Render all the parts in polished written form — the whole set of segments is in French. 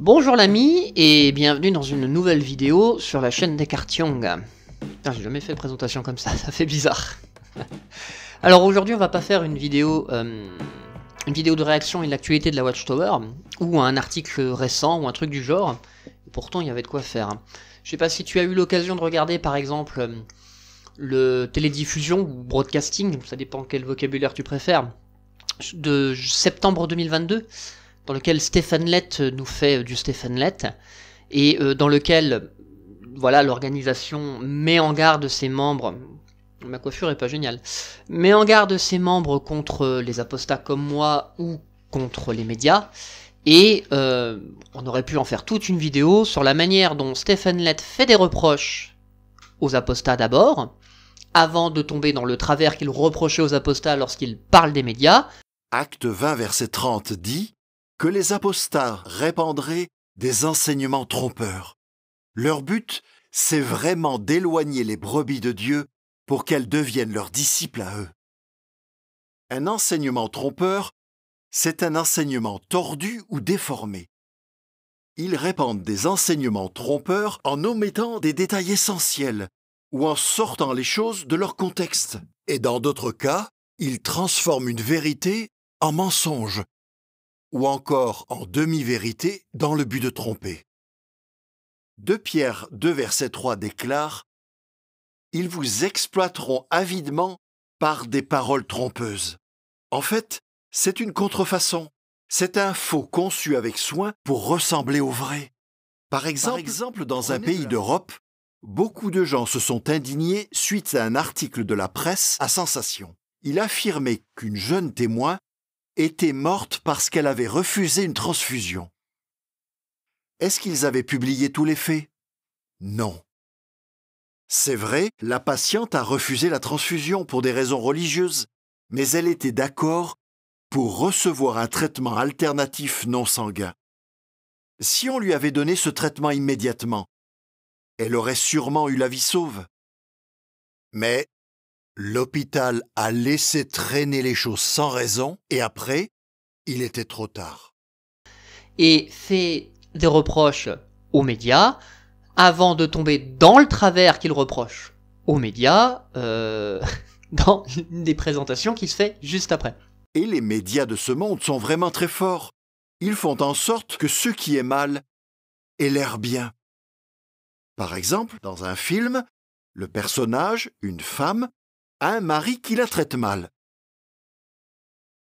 Bonjour l'ami et bienvenue dans une nouvelle vidéo sur la chaîne Descartes-Young. Putain, j'ai jamais fait de présentation comme ça fait bizarre. Alors aujourd'hui on va pas faire une vidéo de réaction et de l'actualité de la Watchtower, ou un article récent ou un truc du genre, et pourtant il y avait de quoi faire. Je sais pas si tu as eu l'occasion de regarder par exemple le télédiffusion ou broadcasting, ça dépend quel vocabulaire tu préfères, de septembre 2022, dans lequel Stephen Lett nous fait du Stephen Lett, et dans lequel voilà, l'organisation met en garde ses membres, ma coiffure est pas géniale, met en garde ses membres contre les apostats comme moi ou contre les médias, et on aurait pu en faire toute une vidéo sur la manière dont Stephen Lett fait des reproches aux apostats d'abord, avant de tomber dans le travers qu'il reprochait aux apostats lorsqu'il parle des médias. Acte 20, verset 30 dit que les apostats répandraient des enseignements trompeurs. Leur but, c'est vraiment d'éloigner les brebis de Dieu pour qu'elles deviennent leurs disciples à eux. Un enseignement trompeur, c'est un enseignement tordu ou déformé. Ils répandent des enseignements trompeurs en omettant des détails essentiels ou en sortant les choses de leur contexte. Et dans d'autres cas, ils transforment une vérité en mensonge ou encore en demi-vérité dans le but de tromper. 2 Pierre 2 verset 3 déclare « Ils vous exploiteront avidement par des paroles trompeuses. » En fait, c'est une contrefaçon. C'est un faux conçu avec soin pour ressembler au vrai. Par exemple, dans un pays d'Europe, beaucoup de gens se sont indignés suite à un article de la presse à sensation. Il affirmait qu'une jeune témoin était morte parce qu'elle avait refusé une transfusion. Est-ce qu'ils avaient publié tous les faits? Non. C'est vrai, la patiente a refusé la transfusion pour des raisons religieuses, mais elle était d'accord pour recevoir un traitement alternatif non sanguin. Si on lui avait donné ce traitement immédiatement, elle aurait sûrement eu la vie sauve. Mais l'hôpital a laissé traîner les choses sans raison et après, il était trop tard. Et fait des reproches aux médias, avant de tomber dans le travers qu'il reproche aux médias, dans une des présentations qui se fait juste après. Et les médias de ce monde sont vraiment très forts. Ils font en sorte que ce qui est mal ait l'air bien. Par exemple, dans un film, le personnage, une femme, a un mari qui la traite mal.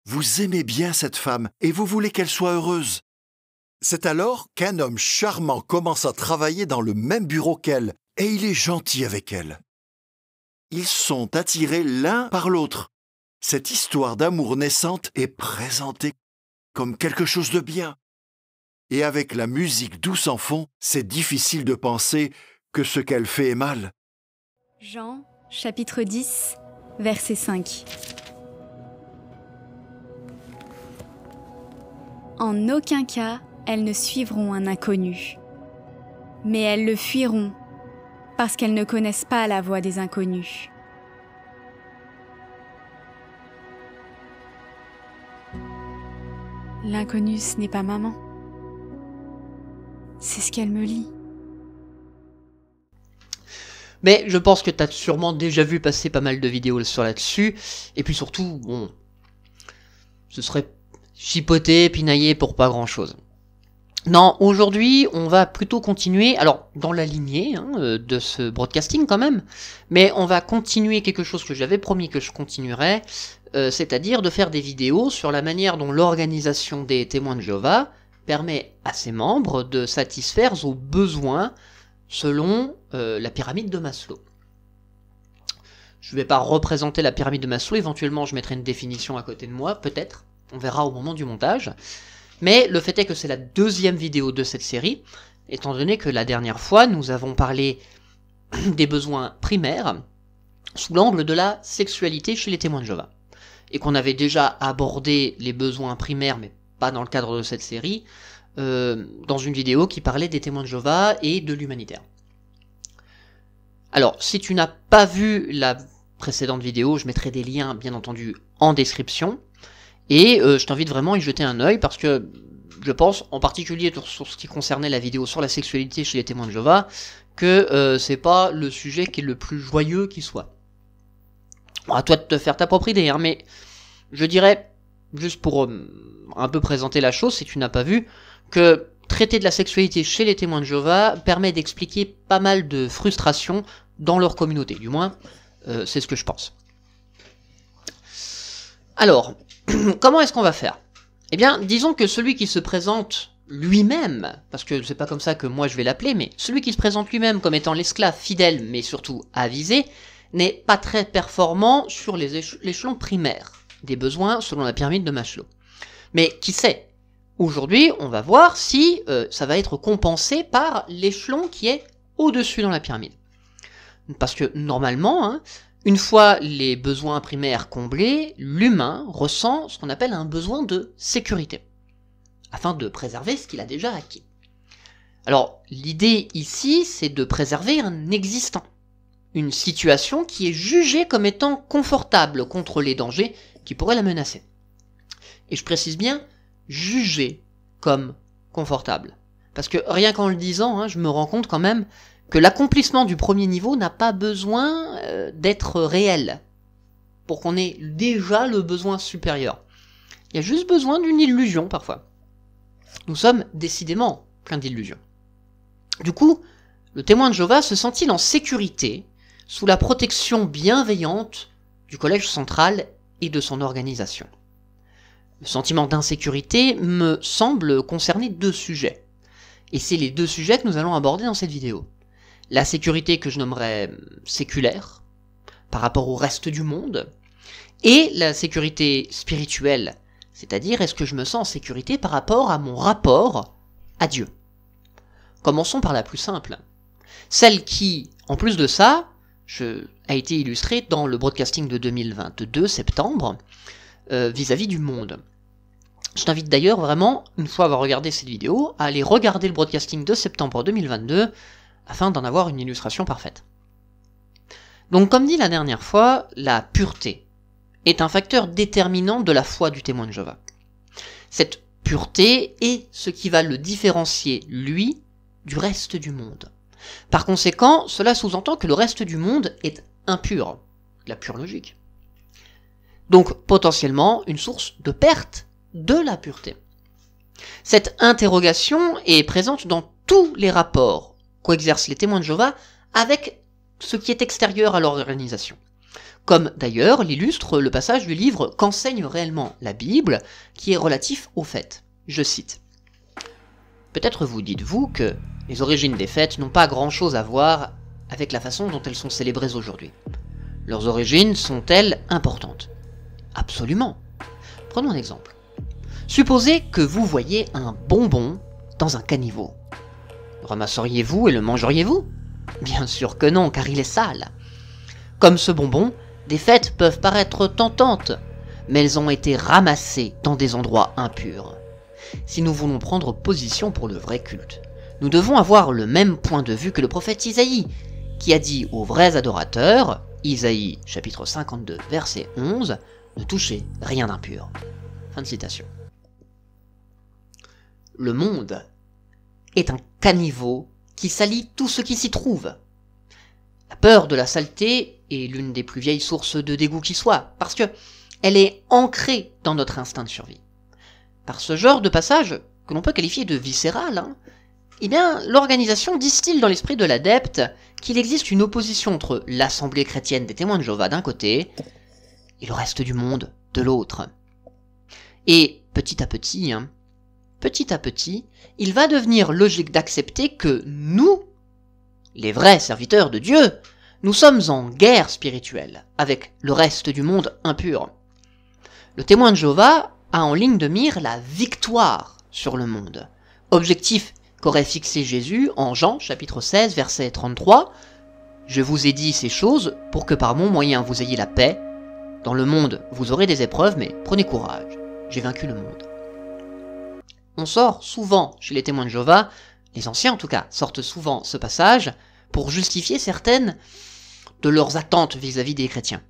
Vous aimez bien cette femme et vous voulez qu'elle soit heureuse. C'est alors qu'un homme charmant commence à travailler dans le même bureau qu'elle et il est gentil avec elle. Ils sont attirés l'un par l'autre. Cette histoire d'amour naissante est présentée comme quelque chose de bien. Et avec la musique douce en fond, c'est difficile de penser que ce qu'elle fait est mal. Jean, chapitre 10, verset 5. En aucun cas, elles ne suivront un inconnu, mais elles le fuiront parce qu'elles ne connaissent pas la voie des inconnus. L'inconnu, ce n'est pas maman. C'est ce qu'elle me lit. Mais je pense que tu as sûrement déjà vu passer pas mal de vidéos sur là-dessus, et puis surtout, bon, ce serait chipoter, pinailler pour pas grand-chose. Non, aujourd'hui, on va plutôt continuer, alors dans la lignée de ce broadcasting quand même, mais on va continuer quelque chose que j'avais promis que je continuerais, c'est-à-dire de faire des vidéos sur la manière dont l'organisation des témoins de Jéhovah permet à ses membres de satisfaire aux besoins selon la pyramide de Maslow. Je ne vais pas représenter la pyramide de Maslow, éventuellement je mettrai une définition à côté de moi, peut-être, on verra au moment du montage. Mais le fait est que c'est la deuxième vidéo de cette série, étant donné que la dernière fois nous avons parlé des besoins primaires sous l'angle de la sexualité chez les témoins de Jéhovah. Et qu'on avait déjà abordé les besoins primaires, mais pas dans le cadre de cette série, dans une vidéo qui parlait des témoins de Jéhovah et de l'humanitaire. Alors, si tu n'as pas vu la précédente vidéo, je mettrai des liens, bien entendu, en description, et je t'invite vraiment à y jeter un œil, parce que je pense, en particulier sur ce qui concernait la vidéo sur la sexualité chez les témoins de Jéhovah, que c'est pas le sujet qui est le plus joyeux qui soit. Bon, à toi de te faire ta propre idée, hein, mais je dirais, juste pour un peu présenter la chose, si tu n'as pas vu, que traiter de la sexualité chez les témoins de Jéhovah permet d'expliquer pas mal de frustrations dans leur communauté, du moins, c'est ce que je pense. Alors, comment est-ce qu'on va faire? Eh bien, disons que celui qui se présente lui-même, parce que c'est pas comme ça que moi je vais l'appeler, mais celui qui se présente lui-même comme étant l'esclave fidèle, mais surtout avisé, n'est pas très performant sur l'échelon primaire des besoins selon la pyramide de Maslow. Mais qui sait? Aujourd'hui, on va voir si ça va être compensé par l'échelon qui est au-dessus dans la pyramide. Parce que normalement, hein, une fois les besoins primaires comblés, l'humain ressent ce qu'on appelle un besoin de sécurité, afin de préserver ce qu'il a déjà acquis. Alors, l'idée ici, c'est de préserver un existant, une situation qui est jugée comme étant confortable contre les dangers qui pourraient la menacer. Et je précise bien, jugée comme confortable. Parce que rien qu'en le disant, hein, je me rends compte quand même que l'accomplissement du premier niveau n'a pas besoin d'être réel, pour qu'on ait déjà le besoin supérieur. Il y a juste besoin d'une illusion parfois. Nous sommes décidément pleins d'illusions. Du coup, le témoin de Jéhovah se sent-il en sécurité sous la protection bienveillante du collège central et de son organisation? Le sentiment d'insécurité me semble concerner deux sujets. Et c'est les deux sujets que nous allons aborder dans cette vidéo. La sécurité que je nommerais séculaire, par rapport au reste du monde, et la sécurité spirituelle, c'est-à-dire est-ce que je me sens en sécurité par rapport à mon rapport à Dieu. Commençons par la plus simple. Celle qui, en plus de ça, a été illustrée dans le broadcasting de 2022, septembre, vis-à-vis du monde. Je t'invite d'ailleurs vraiment, une fois avoir regardé cette vidéo, à aller regarder le broadcasting de septembre 2022, afin d'en avoir une illustration parfaite. Donc comme dit la dernière fois, la pureté est un facteur déterminant de la foi du témoin de Jéhovah. Cette pureté est ce qui va le différencier, lui, du reste du monde. Par conséquent, cela sous-entend que le reste du monde est impur, la pure logique. Donc potentiellement une source de perte de la pureté. Cette interrogation est présente dans tous les rapports qu'exercent les témoins de Jéhovah avec ce qui est extérieur à leur organisation. Comme d'ailleurs l'illustre le passage du livre « Qu'enseigne réellement la Bible » qui est relatif aux fêtes. Je cite. Peut-être vous dites-vous que les origines des fêtes n'ont pas grand-chose à voir avec la façon dont elles sont célébrées aujourd'hui. Leurs origines sont-elles importantes? Absolument. Prenons un exemple. Supposez que vous voyez un bonbon dans un caniveau. Le ramasseriez-vous et le mangeriez-vous? Bien sûr que non, car il est sale. Comme ce bonbon, des fêtes peuvent paraître tentantes, mais elles ont été ramassées dans des endroits impurs. Si nous voulons prendre position pour le vrai culte, nous devons avoir le même point de vue que le prophète Isaïe, qui a dit aux vrais adorateurs, Isaïe chapitre 52 verset 11, ne touchez rien d'impur. Fin de citation. Le monde est un caniveau qui salit tout ce qui s'y trouve. La peur de la saleté est l'une des plus vieilles sources de dégoût qui soit, parce que elle est ancrée dans notre instinct de survie. Par ce genre de passage, que l'on peut qualifier de viscéral, eh bien, l'organisation distille dans l'esprit de l'adepte qu'il existe une opposition entre l'assemblée chrétienne des témoins de Jéhovah d'un côté et le reste du monde de l'autre. Et petit à petit, il va devenir logique d'accepter que nous, les vrais serviteurs de Dieu, nous sommes en guerre spirituelle avec le reste du monde impur. Le témoin de Jéhovah a en ligne de mire la victoire sur le monde, objectif qu'aurait fixé Jésus en Jean chapitre 16 verset 33. « Je vous ai dit ces choses pour que par mon moyen vous ayez la paix. Dans le monde vous aurez des épreuves, mais prenez courage, j'ai vaincu le monde. » On sort souvent chez les témoins de Jéhovah, les anciens en tout cas, sortent souvent ce passage pour justifier certaines de leurs attentes vis-à-vis des chrétiens.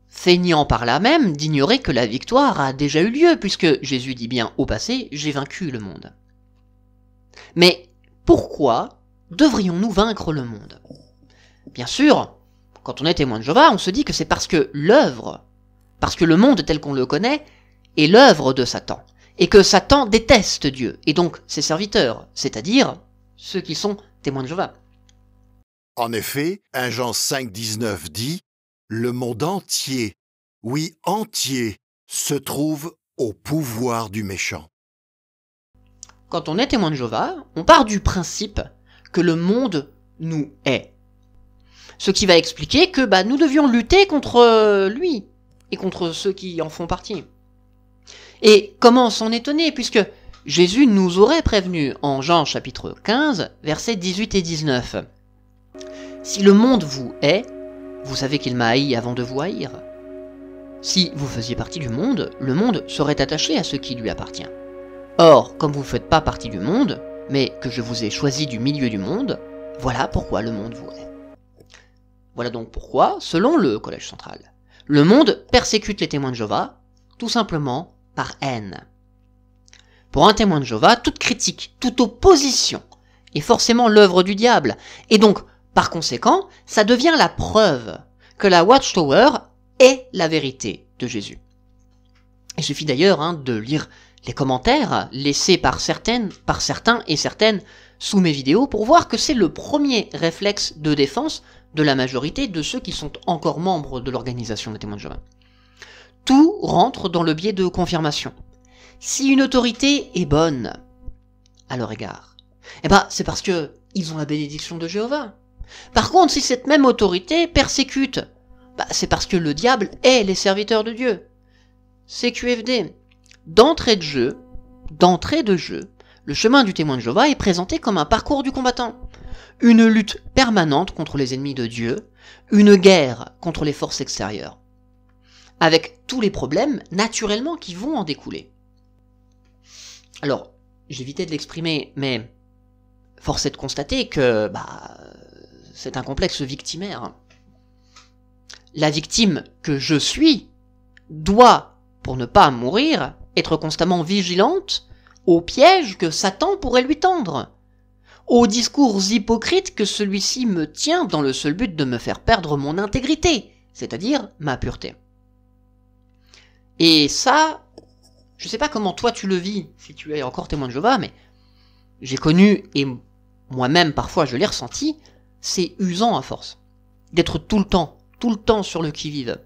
feignant par là même d'ignorer que la victoire a déjà eu lieu, puisque Jésus dit bien au passé « j'ai vaincu le monde ». Mais pourquoi devrions-nous vaincre le monde? Bien sûr, quand on est témoin de Jéhovah, on se dit que c'est parce que le monde tel qu'on le connaît, est l'œuvre de Satan, et que Satan déteste Dieu, et donc ses serviteurs, c'est-à-dire ceux qui sont témoins de Jéhovah. En effet, 1 Jean 5,19 dit « Le monde entier, oui entier, se trouve au pouvoir du méchant. » Quand on est témoin de Jéhovah, on part du principe que le monde nous hait. Ce qui va expliquer que nous devions lutter contre lui et contre ceux qui en font partie. Et comment s'en étonner, puisque Jésus nous aurait prévenu en Jean chapitre 15, versets 18 et 19. « Si le monde vous hait, vous savez qu'il m'a haï avant de vous haïr. Si vous faisiez partie du monde, le monde serait attaché à ce qui lui appartient. Or, comme vous ne faites pas partie du monde, mais que je vous ai choisi du milieu du monde, voilà pourquoi le monde vous hait. » Voilà donc pourquoi, selon le Collège central, le monde persécute les témoins de Jéhovah, tout simplement par haine. Pour un témoin de Jéhovah, toute critique, toute opposition est forcément l'œuvre du diable, et donc, par conséquent, ça devient la preuve que la Watchtower est la vérité de Jésus. Il suffit d'ailleurs de lire les commentaires laissés par certains et certaines sous mes vidéos pour voir que c'est le premier réflexe de défense de la majorité de ceux qui sont encore membres de l'organisation des témoins de Jéhovah. Tout rentre dans le biais de confirmation. Si une autorité est bonne à leur égard, c'est parce que ils ont la bénédiction de Jéhovah. Par contre, si cette même autorité persécute, c'est parce que le diable est les serviteurs de Dieu. CQFD. D'entrée de jeu, le chemin du témoin de Jéhovah est présenté comme un parcours du combattant. Une lutte permanente contre les ennemis de Dieu, une guerre contre les forces extérieures, avec tous les problèmes naturellement qui vont en découler. Alors, j'évitais de l'exprimer, mais force est de constater que c'est un complexe victimaire. La victime que je suis doit, pour ne pas mourir, être constamment vigilante aux pièges que Satan pourrait lui tendre, aux discours hypocrites que celui-ci me tient dans le seul but de me faire perdre mon intégrité, c'est-à-dire ma pureté. Et ça, je sais pas comment toi tu le vis, si tu es encore témoin de Jéhovah, mais j'ai connu, et moi-même parfois je l'ai ressenti, c'est usant à force, d'être tout le temps sur le qui-vive.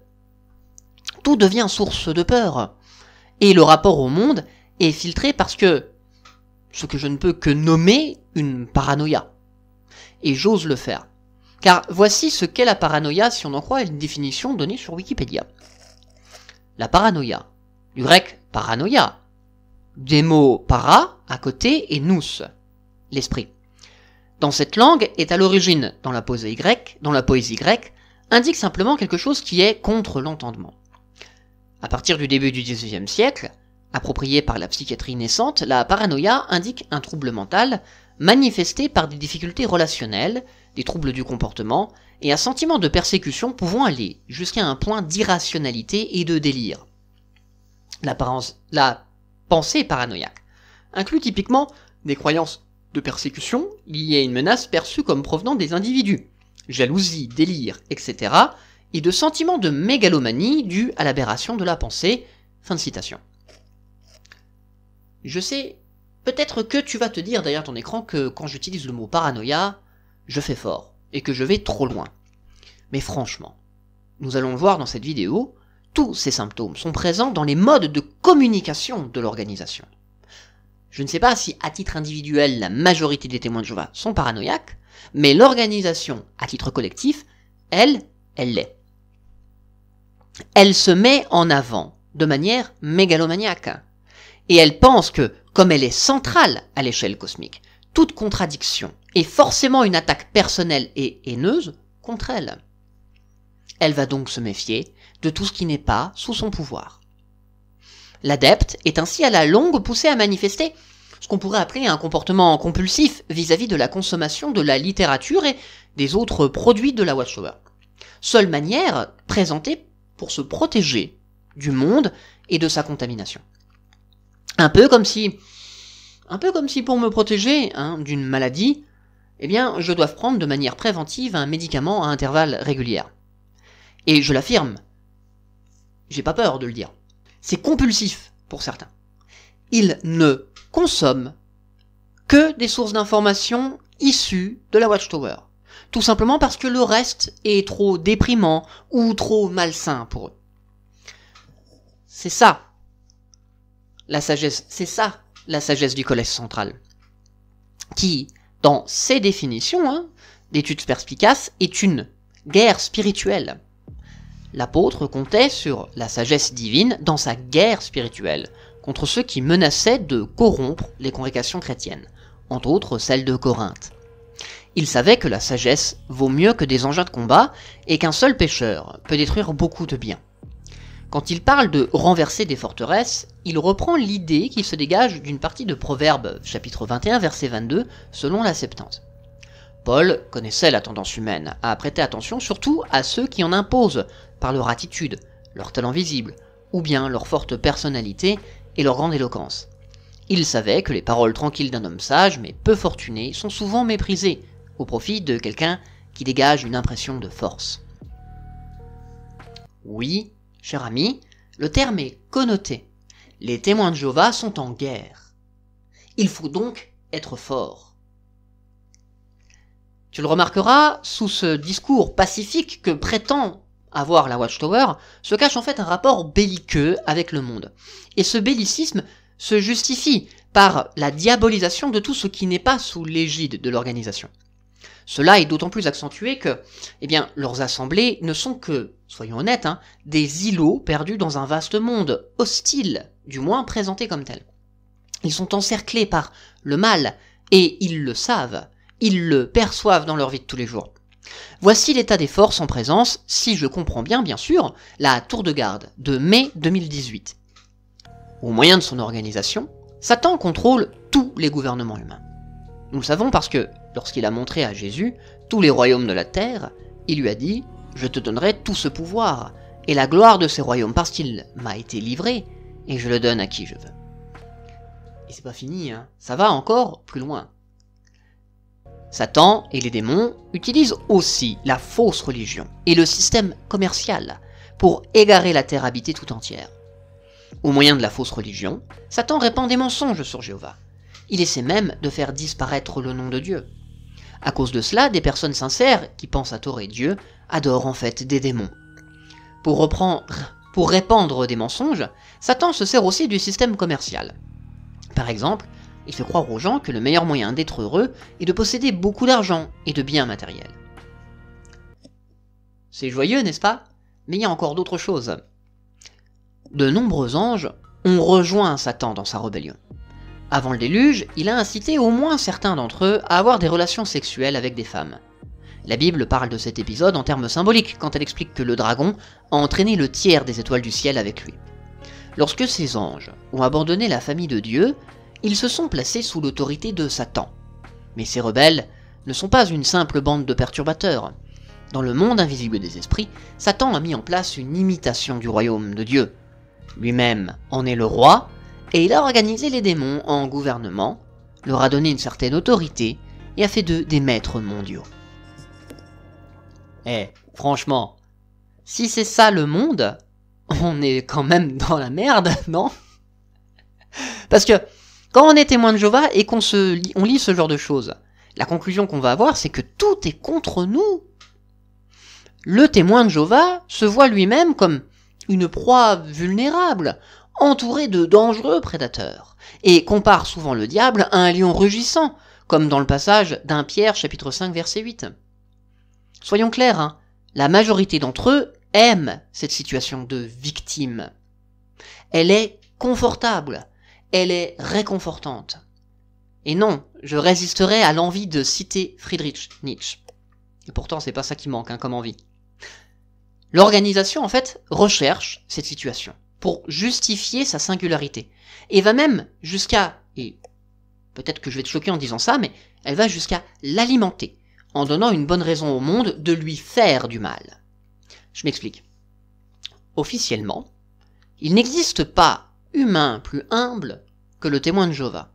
Tout devient source de peur, et le rapport au monde est filtré parce que ce que je ne peux que nommer une paranoïa. Et j'ose le faire. Car voici ce qu'est la paranoïa si on en croit une définition donnée sur Wikipédia. La paranoïa, du grec paranoia, des mots para à côté et nous, l'esprit. Dans cette langue est à l'origine, dans la poésie grecque, indique simplement quelque chose qui est contre l'entendement. À partir du début du XIXe siècle, appropriée par la psychiatrie naissante, la paranoïa indique un trouble mental manifesté par des difficultés relationnelles, des troubles du comportement et un sentiment de persécution pouvant aller jusqu'à un point d'irrationalité et de délire. La pensée paranoïaque inclut typiquement des croyances de persécution liées à une menace perçue comme provenant des individus, jalousie, délire, etc., et de sentiments de mégalomanie dus à l'aberration de la pensée. Fin de citation. Je sais, peut-être que tu vas te dire derrière ton écran que quand j'utilise le mot paranoïa, je fais fort, et que je vais trop loin. Mais franchement, nous allons le voir dans cette vidéo, tous ces symptômes sont présents dans les modes de communication de l'organisation. Je ne sais pas si à titre individuel la majorité des témoins de Jéhovah sont paranoïaques, mais l'organisation à titre collectif, elle l'est. Elle se met en avant de manière mégalomaniaque. Et elle pense que, comme elle est centrale à l'échelle cosmique, toute contradiction est forcément une attaque personnelle et haineuse contre elle. Elle va donc se méfier de tout ce qui n'est pas sous son pouvoir. L'adepte est ainsi à la longue poussé à manifester ce qu'on pourrait appeler un comportement compulsif vis-à-vis de la consommation de la littérature et des autres produits de la Watchtower. Seule manière présentée pour se protéger du monde et de sa contamination. Un peu comme si pour me protéger d'une maladie, eh bien, je dois prendre de manière préventive un médicament à intervalles réguliers. Et je l'affirme, j'ai pas peur de le dire. C'est compulsif pour certains. Ils ne consomment que des sources d'informations issues de la Watchtower. Tout simplement parce que le reste est trop déprimant ou trop malsain pour eux. C'est ça, la sagesse, du Collège central, qui, dans ses définitions d'études perspicaces, est une guerre spirituelle. L'apôtre comptait sur la sagesse divine dans sa guerre spirituelle contre ceux qui menaçaient de corrompre les congrégations chrétiennes, entre autres celle de Corinthe. Il savait que la sagesse vaut mieux que des engins de combat et qu'un seul pécheur peut détruire beaucoup de biens. Quand il parle de renverser des forteresses, il reprend l'idée qui se dégage d'une partie de Proverbes, chapitre 21, verset 22, selon la Septante. Paul connaissait la tendance humaine à prêter attention surtout à ceux qui en imposent par leur attitude, leur talent visible, ou bien leur forte personnalité et leur grande éloquence. Il savait que les paroles tranquilles d'un homme sage mais peu fortuné sont souvent méprisées au profit de quelqu'un qui dégage une impression de force. Oui, cher ami, le terme est connoté. Les témoins de Jéhovah sont en guerre. Il faut donc être fort. Tu le remarqueras, sous ce discours pacifique que prétend avoir la Watchtower, se cache en fait un rapport belliqueux avec le monde. Et ce bellicisme se justifie par la diabolisation de tout ce qui n'est pas sous l'égide de l'organisation. Cela est d'autant plus accentué que, leurs assemblées ne sont que, soyons honnêtes, des îlots perdus dans un vaste monde, hostile, du moins présenté comme tel. Ils sont encerclés par le mal, et ils le savent, ils le perçoivent dans leur vie de tous les jours. Voici l'état des forces en présence, si je comprends bien sûr, la tour de garde de mai 2018. Au moyen de son organisation, Satan contrôle tous les gouvernements humains. Nous le savons parce que, lorsqu'il a montré à Jésus tous les royaumes de la terre, il lui a dit « Je te donnerai tout ce pouvoir, et la gloire de ces royaumes, parce qu'il m'a été livré, et je le donne à qui je veux. » Et c'est pas fini, ça va encore plus loin. Satan et les démons utilisent aussi la fausse religion et le système commercial pour égarer la terre habitée tout entière. Au moyen de la fausse religion, Satan répand des mensonges sur Jéhovah. Il essaie même de faire disparaître le nom de Dieu. À cause de cela, des personnes sincères qui pensent adorer Dieu adorent en fait des démons. Pour répandre des mensonges, Satan se sert aussi du système commercial. Par exemple, il fait croire aux gens que le meilleur moyen d'être heureux est de posséder beaucoup d'argent et de biens matériels. C'est joyeux, n'est-ce pas? Mais il y a encore d'autres choses. De nombreux anges ont rejoint Satan dans sa rébellion. Avant le déluge, il a incité au moins certains d'entre eux à avoir des relations sexuelles avec des femmes. La Bible parle de cet épisode en termes symboliques quand elle explique que le dragon a entraîné le tiers des étoiles du ciel avec lui. Lorsque ces anges ont abandonné la famille de Dieu, ils se sont placés sous l'autorité de Satan. Mais ces rebelles ne sont pas une simple bande de perturbateurs. Dans le monde invisible des esprits, Satan a mis en place une imitation du royaume de Dieu. Lui-même en est le roi, et il a organisé les démons en gouvernement, leur a donné une certaine autorité, et a fait d'eux des maîtres mondiaux. Franchement, si c'est ça le monde, on est quand même dans la merde, non? Parce que, quand on est témoin de Jéhovah et qu'on lit ce genre de choses, la conclusion qu'on va avoir, c'est que tout est contre nous. Le témoin de Jéhovah se voit lui-même comme une proie vulnérable, entouré de dangereux prédateurs, et compare souvent le diable à un lion rugissant, comme dans le passage d'1 Pierre chapitre 5 verset 8. Soyons clairs, la majorité d'entre eux aiment cette situation de victime. Elle est confortable, elle est réconfortante. Et non, je résisterai à l'envie de citer Friedrich Nietzsche. Et pourtant, c'est pas ça qui manque comme envie. L'organisation, en fait, recherche cette situation pour justifier sa singularité. Et va même jusqu'à, et peut-être que je vais te choquer en disant ça, mais elle va jusqu'à l'alimenter, en donnant une bonne raison au monde de lui faire du mal. Je m'explique. officiellement, il n'existe pas humain plus humble que le témoin de Jéhovah.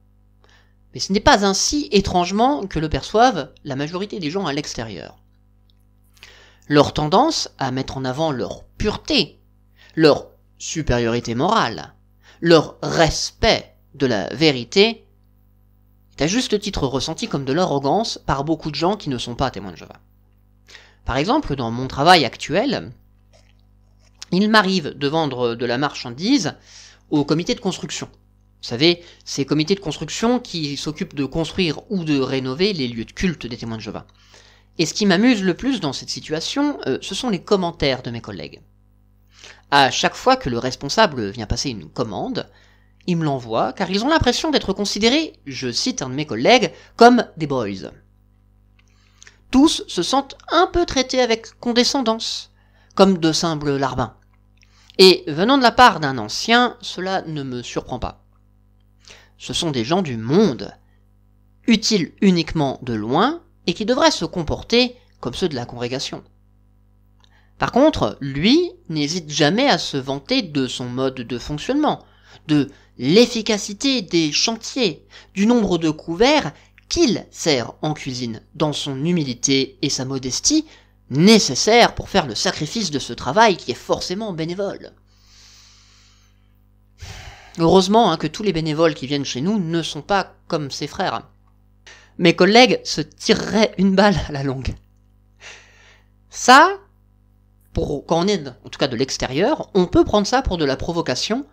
Mais ce n'est pas ainsi étrangement que le perçoivent la majorité des gens à l'extérieur. Leur tendance à mettre en avant leur pureté, leur supériorité morale, leur respect de la vérité est à juste titre ressenti comme de l'arrogance par beaucoup de gens qui ne sont pas témoins de Jéhovah. Par exemple, dans mon travail actuel, il m'arrive de vendre de la marchandise au comité de construction. Vous savez, ces comités de construction qui s'occupent de construire ou de rénover les lieux de culte des témoins de Jéhovah. Et ce qui m'amuse le plus dans cette situation, ce sont les commentaires de mes collègues. À chaque fois que le responsable vient passer une commande, il me l'envoie car ils ont l'impression d'être considérés, je cite un de mes collègues, comme des boys. Tous se sentent un peu traités avec condescendance, comme de simples larbins. Et venant de la part d'un ancien, cela ne me surprend pas. Ce sont des gens du monde, utiles uniquement de loin, et qui devraient se comporter comme ceux de la congrégation. Par contre, lui n'hésite jamais à se vanter de son mode de fonctionnement, de l'efficacité des chantiers, du nombre de couverts qu'il sert en cuisine, dans son humilité et sa modestie, nécessaires pour faire le sacrifice de ce travail qui est forcément bénévole. Heureusement que tous les bénévoles qui viennent chez nous ne sont pas comme ses frères. Mes collègues se tireraient une balle à la longue. Ça, quand on est en tout cas de l'extérieur, on peut prendre ça pour de la provocation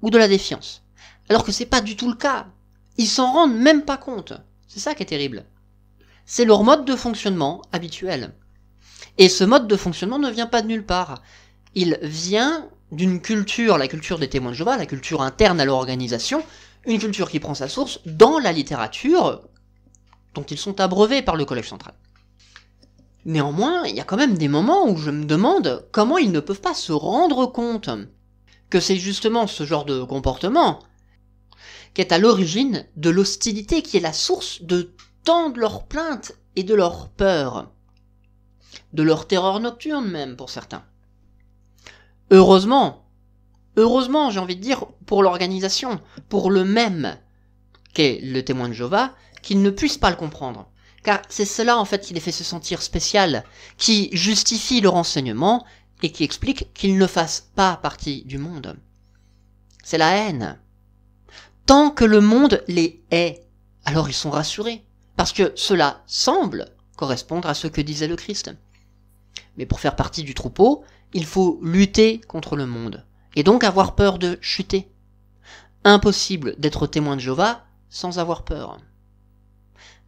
ou de la défiance. Alors que c'est pas du tout le cas. Ils s'en rendent même pas compte. C'est ça qui est terrible. C'est leur mode de fonctionnement habituel. Et ce mode de fonctionnement ne vient pas de nulle part. Il vient d'une culture, la culture des témoins de Jéhovah, la culture interne à l'organisation, une culture qui prend sa source dans la littérature dont ils sont abreuvés par le Collège central. Néanmoins, il y a quand même des moments où je me demande comment ils ne peuvent pas se rendre compte que c'est justement ce genre de comportement qui est à l'origine de l'hostilité, qui est la source de tant de leurs plaintes et de leurs peurs, de leur terreur nocturne même pour certains. Heureusement, j'ai envie de dire, pour l'organisation, pour le même qu'est le témoin de Jéhovah, qu'ils ne puissent pas le comprendre. Car c'est cela en fait qui les fait se sentir spécial, qui justifie leur enseignement et qui explique qu'ils ne fassent pas partie du monde. C'est la haine. Tant que le monde les hait, alors ils sont rassurés, parce que cela semble correspondre à ce que disait le Christ. Mais pour faire partie du troupeau, il faut lutter contre le monde, et donc avoir peur de chuter. Impossible d'être témoin de Jéhovah sans avoir peur.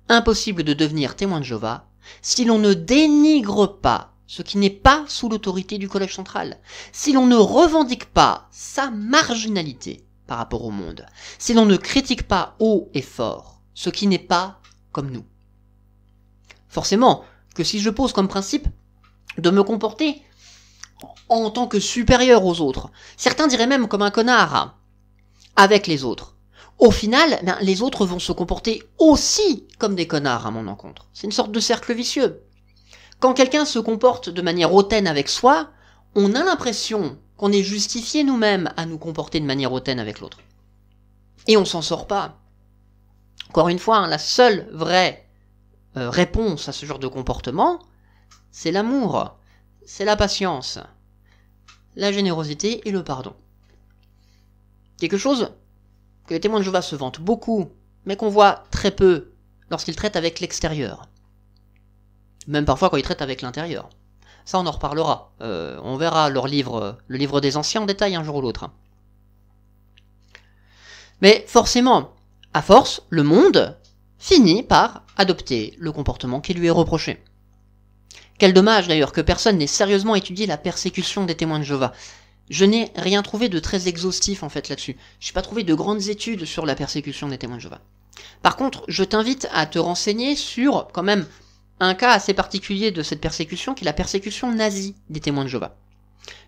Impossible de devenir témoin de Jéhovah si l'on ne dénigre pas ce qui n'est pas sous l'autorité du Collège central, si l'on ne revendique pas sa marginalité par rapport au monde, si l'on ne critique pas haut et fort ce qui n'est pas comme nous. Forcément que si je pose comme principe de me comporter en tant que supérieur aux autres, certains diraient même comme un connard avec les autres, au final, les autres vont se comporter aussi comme des connards à mon encontre. C'est une sorte de cercle vicieux. Quand quelqu'un se comporte de manière hautaine avec soi, on a l'impression qu'on est justifié nous-mêmes à nous comporter de manière hautaine avec l'autre. Et on s'en sort pas. Encore une fois, la seule vraie réponse à ce genre de comportement, c'est l'amour, c'est la patience, la générosité et le pardon. Quelque chose que les témoins de Jéhovah se vantent beaucoup, mais qu'on voit très peu lorsqu'ils traitent avec l'extérieur. Même parfois quand ils traitent avec l'intérieur. Ça, on en reparlera. On verra leur livre, le livre des anciens en détail un jour ou l'autre. Mais forcément, à force, le monde finit par adopter le comportement qui lui est reproché. Quel dommage d'ailleurs que personne n'ait sérieusement étudié la persécution des témoins de Jéhovah. Je n'ai rien trouvé de très exhaustif en fait là-dessus. Je n'ai pas trouvé de grandes études sur la persécution des témoins de Jéhovah. Par contre, je t'invite à te renseigner sur quand même un cas assez particulier de cette persécution, qui est la persécution nazie des témoins de Jéhovah.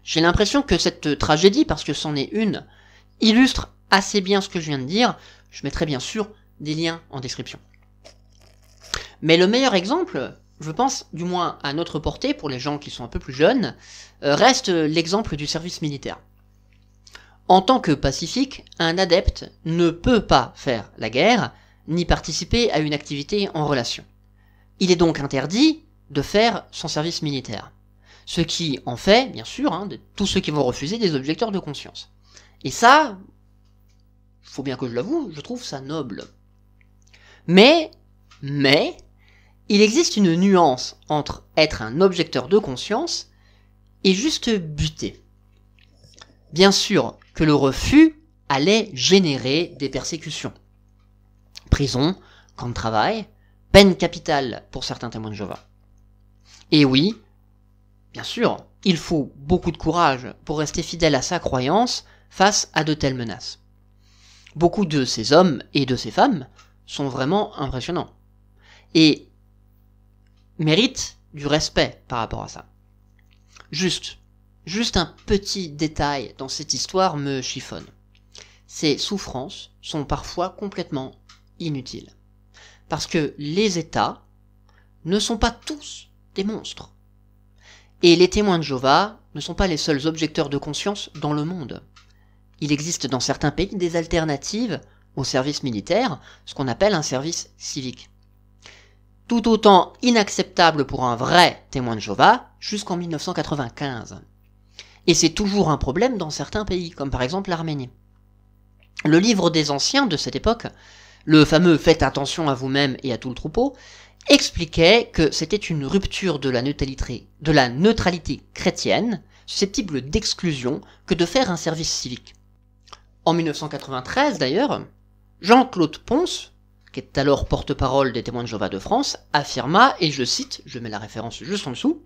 J'ai l'impression que cette tragédie, parce que c'en est une, illustre assez bien ce que je viens de dire. Je mettrai bien sûr des liens en description. Mais le meilleur exemple je pense, du moins à notre portée, pour les gens qui sont un peu plus jeunes, reste l'exemple du service militaire. En tant que pacifique, un adepte ne peut pas faire la guerre, ni participer à une activité en relation. Il est donc interdit de faire son service militaire. Ce qui en fait, bien sûr, de tous ceux qui vont refuser des objecteurs de conscience. Et ça, faut bien que je l'avoue, je trouve ça noble. Mais, il existe une nuance entre être un objecteur de conscience et juste buter. Bien sûr que le refus allait générer des persécutions. Prison, camp de travail, peine capitale pour certains témoins de Jéhovah. Et oui, bien sûr, il faut beaucoup de courage pour rester fidèle à sa croyance face à de telles menaces. Beaucoup de ces hommes et de ces femmes sont vraiment impressionnants. Et méritent du respect par rapport à ça. Juste un petit détail dans cette histoire me chiffonne. Ces souffrances sont parfois complètement inutiles. Parce que les États ne sont pas tous des monstres. Et les témoins de Jéhovah ne sont pas les seuls objecteurs de conscience dans le monde. Il existe dans certains pays des alternatives au service militaire, ce qu'on appelle un service civique. Tout autant inacceptable pour un vrai témoin de Jéhovah jusqu'en 1995. Et c'est toujours un problème dans certains pays, comme par exemple l'Arménie. Le livre des anciens de cette époque, le fameux « Faites attention à vous-même et à tout le troupeau », expliquait que c'était une rupture de la neutralité chrétienne, susceptible d'exclusion, que de faire un service civique. En 1993 d'ailleurs, Jean-Claude Ponce, qui est alors porte-parole des témoins de Jéhovah de France, affirma, et je cite, je mets la référence juste en dessous,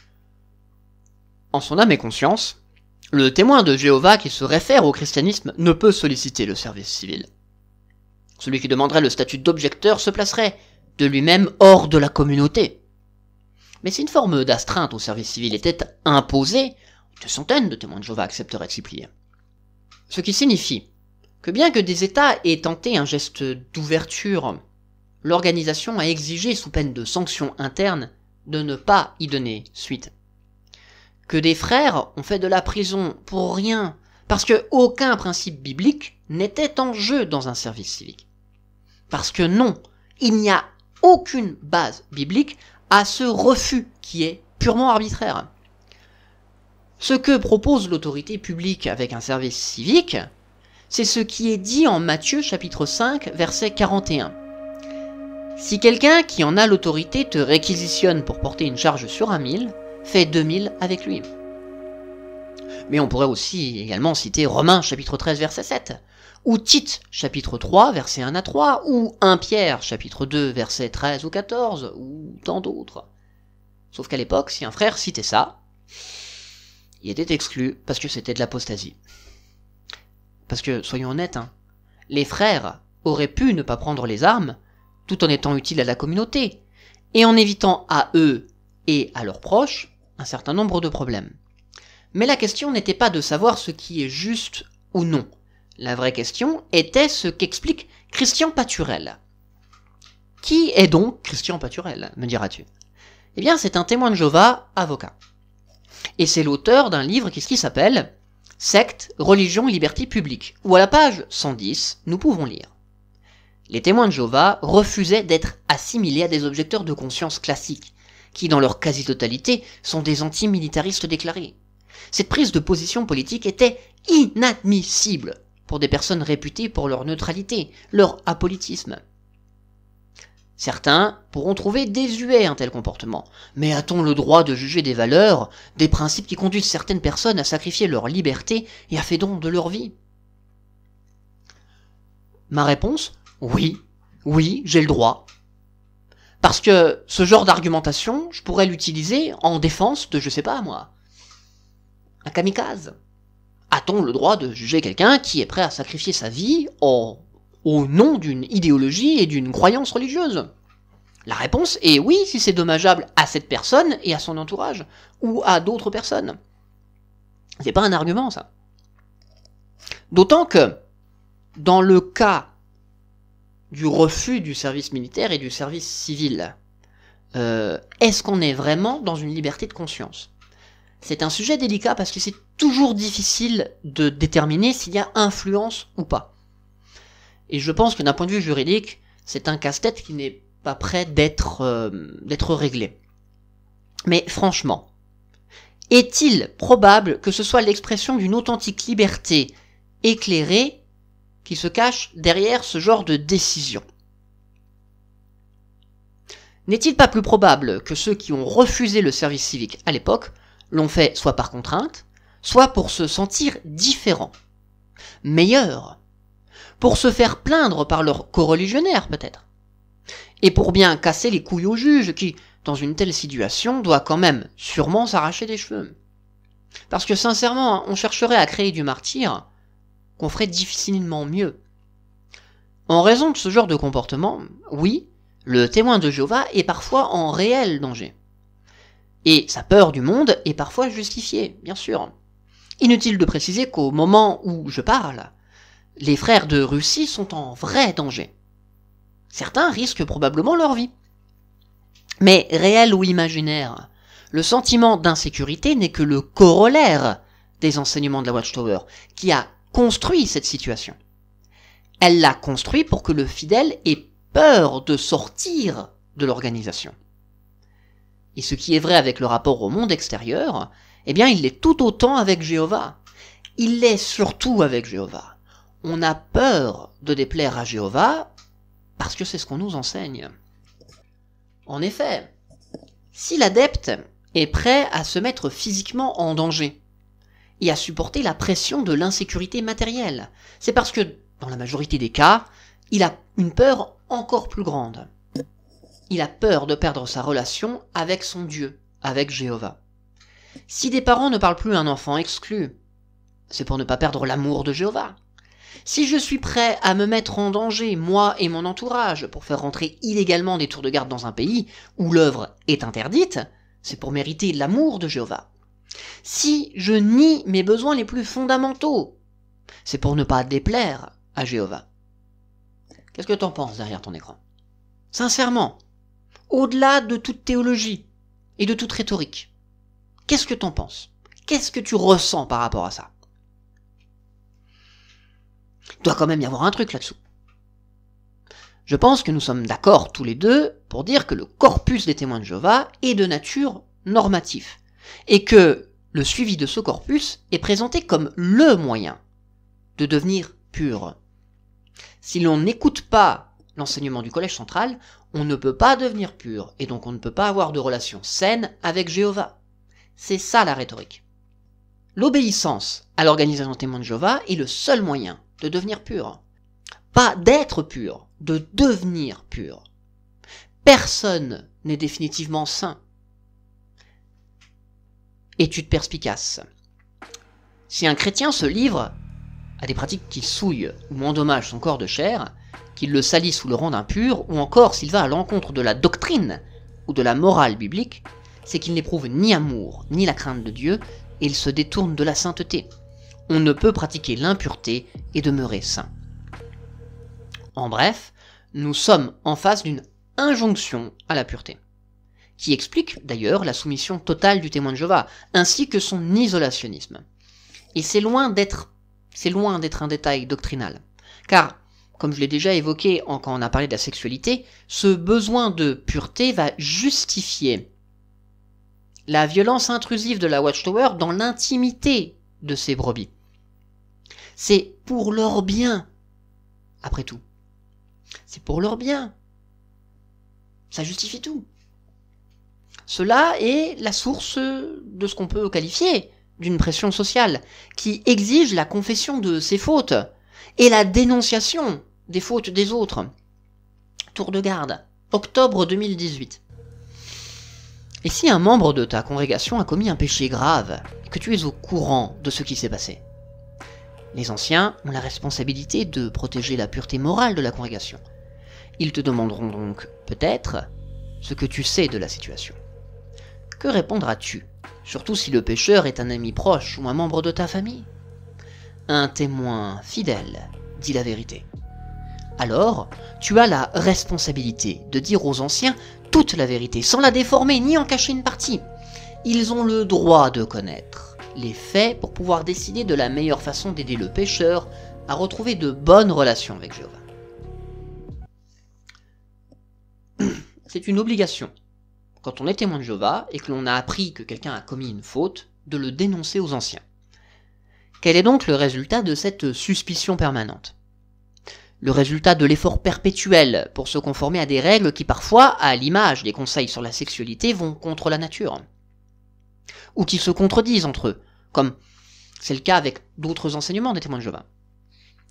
« En son âme et conscience, le témoin de Jéhovah qui se réfère au christianisme ne peut solliciter le service civil. Celui qui demanderait le statut d'objecteur se placerait de lui-même hors de la communauté. Mais si une forme d'astreinte au service civil était imposée, des centaines de témoins de Jéhovah accepteraient de s'y plier. Ce qui signifie que bien que des États aient tenté un geste d'ouverture, l'organisation a exigé, sous peine de sanctions internes, de ne pas y donner suite. Que des frères ont fait de la prison pour rien, parce que aucun principe biblique n'était en jeu dans un service civique. Parce que non, il n'y a aucune base biblique à ce refus qui est purement arbitraire. Ce que propose l'autorité publique avec un service civique, c'est ce qui est dit en Matthieu chapitre 5 verset 41. Si quelqu'un qui en a l'autorité te réquisitionne pour porter une charge sur 1000, fais 2000 avec lui. Mais on pourrait aussi également citer Romains chapitre 13 verset 7, ou Tite chapitre 3 verset 1 à 3, ou 1 Pierre chapitre 2 verset 13 ou 14, ou tant d'autres. Sauf qu'à l'époque, si un frère citait ça, il était exclu parce que c'était de l'apostasie. Parce que, soyons honnêtes, les frères auraient pu ne pas prendre les armes, tout en étant utiles à la communauté, et en évitant à eux et à leurs proches un certain nombre de problèmes. Mais la question n'était pas de savoir ce qui est juste ou non. La vraie question était ce qu'explique Christian Paturel. Qui est donc Christian Paturel, me diras-tu? Eh bien, c'est un témoin de Jéhovah, avocat. Et c'est l'auteur d'un livre qui s'appelle « Secte, religion, liberté publique », où à la page 110, nous pouvons lire. Les témoins de Jéhovah refusaient d'être assimilés à des objecteurs de conscience classiques, qui dans leur quasi-totalité sont des antimilitaristes déclarés. Cette prise de position politique était inadmissible pour des personnes réputées pour leur neutralité, leur apolitisme. Certains pourront trouver désuet un tel comportement, mais a-t-on le droit de juger des valeurs, des principes qui conduisent certaines personnes à sacrifier leur liberté et à faire don de leur vie? Ma réponse, oui, j'ai le droit. Parce que ce genre d'argumentation, je pourrais l'utiliser en défense de, je sais pas moi, un kamikaze. A-t-on le droit de juger quelqu'un qui est prêt à sacrifier sa vie au nom d'une idéologie et d'une croyance religieuse? La réponse est oui, si c'est dommageable à cette personne et à son entourage, ou à d'autres personnes. C'est pas un argument, ça. D'autant que, dans le cas du refus du service militaire et du service civil, est-ce qu'on est vraiment dans une liberté de conscience? C'est un sujet délicat parce que c'est toujours difficile de déterminer s'il y a influence ou pas. Et je pense que d'un point de vue juridique, c'est un casse-tête qui n'est pas prêt d'être réglé. Mais franchement, est-il probable que ce soit l'expression d'une authentique liberté éclairée qui se cache derrière ce genre de décision? N'est-il pas plus probable que ceux qui ont refusé le service civique à l'époque l'ont fait soit par contrainte, soit pour se sentir différents, meilleurs, pour se faire plaindre par leurs coreligionnaires peut-être, et pour bien casser les couilles au juge qui, dans une telle situation, doit quand même sûrement s'arracher des cheveux. Parce que sincèrement, on chercherait à créer du martyr qu'on ferait difficilement mieux. En raison de ce genre de comportement, oui, le témoin de Jéhovah est parfois en réel danger. Et sa peur du monde est parfois justifiée, bien sûr. Inutile de préciser qu'au moment où je parle, les frères de Russie sont en vrai danger. Certains risquent probablement leur vie. Mais réel ou imaginaire, le sentiment d'insécurité n'est que le corollaire des enseignements de la Watchtower, qui a construit cette situation. Elle l'a construit pour que le fidèle ait peur de sortir de l'organisation. Et ce qui est vrai avec le rapport au monde extérieur, eh bien il l'est tout autant avec Jéhovah. Il l'est surtout avec Jéhovah. On a peur de déplaire à Jéhovah parce que c'est ce qu'on nous enseigne. En effet, si l'adepte est prêt à se mettre physiquement en danger et à supporter la pression de l'insécurité matérielle, c'est parce que, dans la majorité des cas, il a une peur encore plus grande. Il a peur de perdre sa relation avec son Dieu, avec Jéhovah. Si des parents ne parlent plus à un enfant exclu, c'est pour ne pas perdre l'amour de Jéhovah. Si je suis prêt à me mettre en danger, moi et mon entourage, pour faire rentrer illégalement des tours de garde dans un pays où l'œuvre est interdite, c'est pour mériter l'amour de Jéhovah. Si je nie mes besoins les plus fondamentaux, c'est pour ne pas déplaire à Jéhovah. Qu'est-ce que t'en penses derrière ton écran? Sincèrement, au-delà de toute théologie et de toute rhétorique, qu'est-ce que t'en penses? Qu'est-ce que tu ressens par rapport à ça? Il doit quand même y avoir un truc là-dessous. Je pense que nous sommes d'accord tous les deux pour dire que le corpus des témoins de Jéhovah est de nature normatif, et que le suivi de ce corpus est présenté comme le moyen de devenir pur. Si l'on n'écoute pas l'enseignement du Collège central, on ne peut pas devenir pur, et donc on ne peut pas avoir de relation saine avec Jéhovah. C'est ça la rhétorique. L'obéissance à l'organisation des témoins de Jéhovah est le seul moyen de devenir pur. Pas d'être pur, de devenir pur. Personne n'est définitivement saint. Étude perspicace. Si un chrétien se livre à des pratiques qui souillent ou endommagent son corps de chair, qui le salissent ou le rendent impur, ou encore s'il va à l'encontre de la doctrine ou de la morale biblique, c'est qu'il n'éprouve ni amour ni la crainte de Dieu, et il se détourne de la sainteté. On ne peut pratiquer l'impureté et demeurer saint. En bref, nous sommes en face d'une injonction à la pureté, qui explique d'ailleurs la soumission totale du témoin de Jéhovah, ainsi que son isolationnisme. Et c'est loin d'être un détail doctrinal, car, comme je l'ai déjà évoqué quand on a parlé de la sexualité, ce besoin de pureté va justifier la violence intrusive de la Watchtower dans l'intimité de ses brebis. C'est pour leur bien, après tout. C'est pour leur bien. Ça justifie tout. Cela est la source de ce qu'on peut qualifier d'une pression sociale, qui exige la confession de ses fautes et la dénonciation des fautes des autres. Tour de garde, octobre 2018. Et si un membre de ta congrégation a commis un péché grave, et que tu es au courant de ce qui s'est passé, les anciens ont la responsabilité de protéger la pureté morale de la congrégation. Ils te demanderont donc, peut-être, ce que tu sais de la situation. Que répondras-tu, surtout si le pécheur est un ami proche ou un membre de ta famille? Un témoin fidèle dit la vérité. Alors, tu as la responsabilité de dire aux anciens toute la vérité, sans la déformer ni en cacher une partie. Ils ont le droit de connaître les faits pour pouvoir décider de la meilleure façon d'aider le pécheur à retrouver de bonnes relations avec Jéhovah. C'est une obligation, quand on est témoin de Jéhovah et que l'on a appris que quelqu'un a commis une faute, de le dénoncer aux anciens. Quel est donc le résultat de cette suspicion permanente? Le résultat de l'effort perpétuel pour se conformer à des règles qui parfois, à l'image des conseils sur la sexualité, vont contre la nature. Ou qui se contredisent entre eux, comme c'est le cas avec d'autres enseignements des témoins de Jéhovah.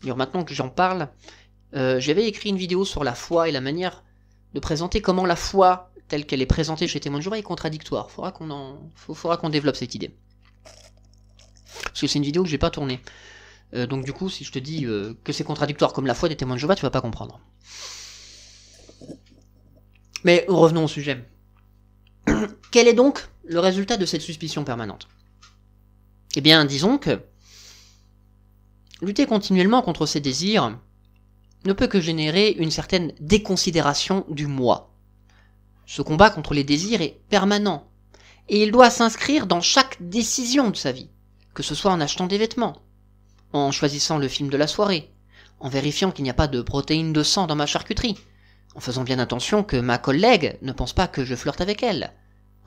D'ailleurs, maintenant que j'en parle, j'avais écrit une vidéo sur la foi et la manière de présenter comment la foi, telle qu'elle est présentée chez les témoins de Jéhovah, est contradictoire. Faudra qu'on développe cette idée. Parce que c'est une vidéo que j'ai pas tournée. Donc du coup, si je te dis que c'est contradictoire comme la foi des témoins de Jéhovah, tu vas pas comprendre. Mais revenons au sujet. Quel est donc le résultat de cette suspicion permanente? Eh bien, disons que lutter continuellement contre ces désirs ne peut que générer une certaine déconsidération du moi. Ce combat contre les désirs est permanent, et il doit s'inscrire dans chaque décision de sa vie, que ce soit en achetant des vêtements, en choisissant le film de la soirée, en vérifiant qu'il n'y a pas de protéines de sang dans ma charcuterie, en faisant bien attention que ma collègue ne pense pas que je flirte avec elle,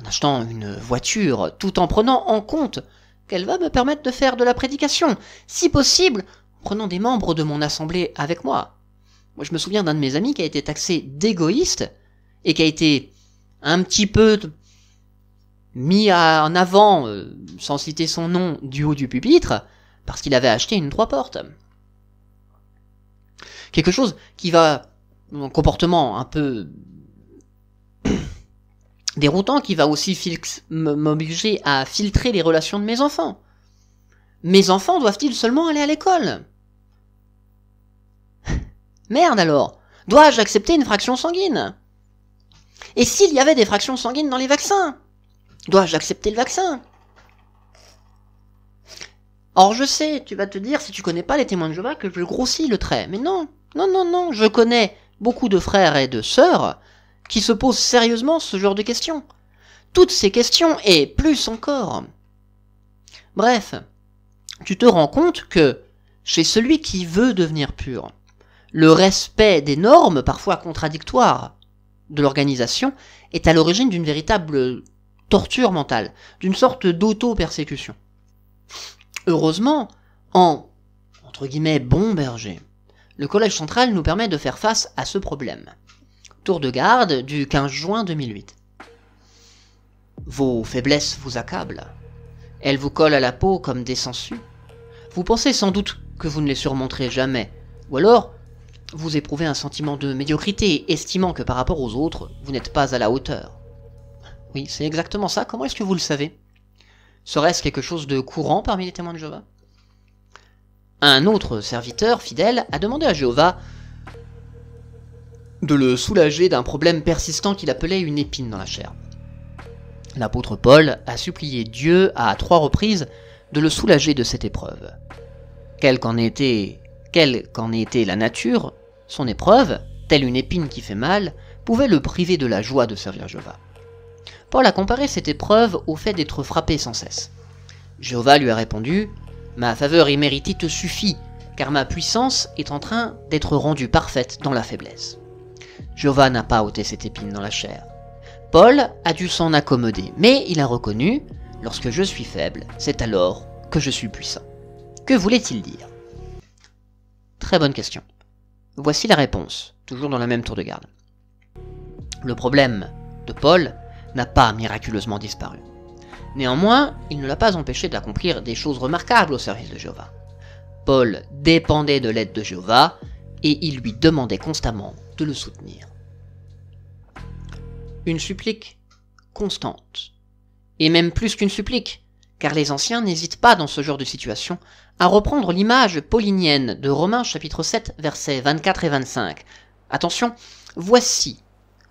en achetant une voiture, tout en prenant en compte qu'elle va me permettre de faire de la prédication, si possible, en prenant des membres de mon assemblée avec moi. Moi, je me souviens d'un de mes amis qui a été taxé d'égoïste, et qui a été un petit peu mis en avant, sans citer son nom, du haut du pupitre, parce qu'il avait acheté une 3 portes. Quelque chose qui va, un comportement un peu déroutant, qui va aussi m'obliger à filtrer les relations de mes enfants. Mes enfants doivent-ils seulement aller à l'école? Merde alors! Dois-je accepter une fraction sanguine? Et s'il y avait des fractions sanguines dans les vaccins? Dois-je accepter le vaccin? Or je sais, tu vas te dire, si tu connais pas les témoins de Jéhovah, que je grossis le trait. Mais non, je connais beaucoup de frères et de sœurs qui se posent sérieusement ce genre de questions. Toutes ces questions, et plus encore. Bref, tu te rends compte que, chez celui qui veut devenir pur, le respect des normes, parfois contradictoires, de l'organisation, est à l'origine d'une véritable torture mentale, d'une sorte d'auto-persécution. Heureusement, entre guillemets, bon berger, le Collège central nous permet de faire face à ce problème. Tour de garde du 15 juin 2008. Vos faiblesses vous accablent. Elles vous collent à la peau comme des sangsues. Vous pensez sans doute que vous ne les surmonterez jamais, ou alors vous éprouvez un sentiment de médiocrité, estimant que par rapport aux autres, vous n'êtes pas à la hauteur. Oui, c'est exactement ça. Comment est-ce que vous le savez? Serait-ce quelque chose de courant parmi les témoins de Jéhovah? Un autre serviteur fidèle a demandé à Jéhovah de le soulager d'un problème persistant qu'il appelait une épine dans la chair. L'apôtre Paul a supplié Dieu à 3 reprises de le soulager de cette épreuve. Quelle qu'en était la nature, son épreuve, telle une épine qui fait mal, pouvait le priver de la joie de servir Jéhovah. Paul a comparé cette épreuve au fait d'être frappé sans cesse. Jéhovah lui a répondu « Ma faveur imméritée te suffit, car ma puissance est en train d'être rendue parfaite dans la faiblesse. » Jéhovah n'a pas ôté cette épine dans la chair. Paul a dû s'en accommoder, mais il a reconnu « Lorsque je suis faible, c'est alors que je suis puissant. » Que voulait-il dire? Très bonne question. Voici la réponse, toujours dans la même tour de garde. Le problème de Paul n'a pas miraculeusement disparu. Néanmoins, il ne l'a pas empêché d'accomplir des choses remarquables au service de Jéhovah. Paul dépendait de l'aide de Jéhovah et il lui demandait constamment de le soutenir. Une supplique constante, et même plus qu'une supplique, car les anciens n'hésitent pas dans ce genre de situation à reprendre l'image paulinienne de Romains chapitre 7 versets 24 et 25. Attention, voici